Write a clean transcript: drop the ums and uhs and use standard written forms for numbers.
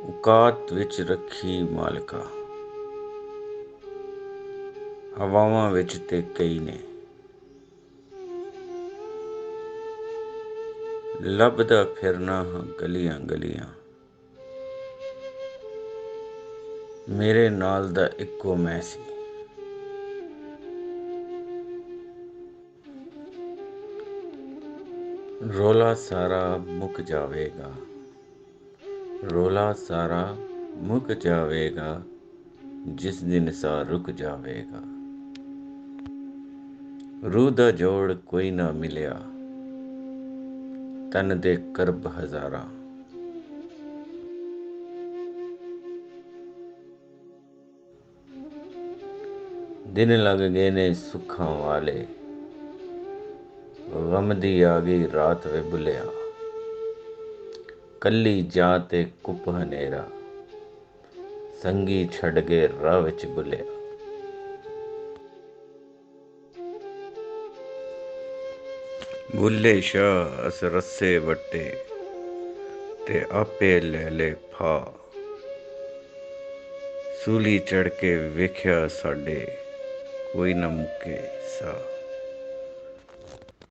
ਔਕਾਤ ਵਿੱਚ ਰੱਖੀ ਮਾਲਕਾ, ਹਵਾਵਾਂ ਵਿੱਚ ਤੇ ਕਈ ਨੇ। ਲੱਭਦਾ ਫਿਰਨਾ ਹਾਂ ਗਲੀਆਂ ਗਲੀਆਂ, ਮੇਰੇ ਨਾਲ ਦਾ ਇੱਕੋ ਮੈਂ ਸੀ। ਰੌਲਾ ਸਾਰਾ ਮੁੱਕ ਜਾਵੇਗਾ, ਰੌਲਾ ਸਾਰਾ ਮੁੱਕ ਜਾਵੇਗਾ, ਜਿਸ ਦਿਨ ਸਾਹ ਰੁਕ ਜਾਵੇਗਾ। ਰੂਹ ਦਾ ਜੋੜ ਕੋਈ ਨਾ ਮਿਲਿਆ, ਤਨ ਦੇ ਕਰਬ ਹਜ਼ਾਰਾਂ। ਦਿਨ ਲੱਗ ਗਏ ਨੇ ਸੁੱਖਾਂ ਵਾਲੇ, ਗਮ ਦੀ ਆ ਗਈ ਰਾਤ ਵੇ ਬੁੱਲਿਆ। ਕੱਲੀ ਜਾਂ ਤੇ ਕੁੱਪ ਹਨੇਰਾ, ਸੰਗੀ ਛੱਡ ਕੇ ਰਾਹ ਵਿੱਚ ਬੁੱਲਿਆ। ਬੁੱਲੇ ਸ਼ਾਹ ਅਸ ਰੱਸੇ ਵੱਟੇ, ਤੇ ਆਪੇ ਲੈ ਲੈ ਫਾ। ਸੂਲੀ ਚੜ੍ਹ ਕੇ ਵੇਖਿਆ ਸਾਡੇ, ਕੋਈ ਨਾ ਮੁੱਕੇ ਸਾਹ।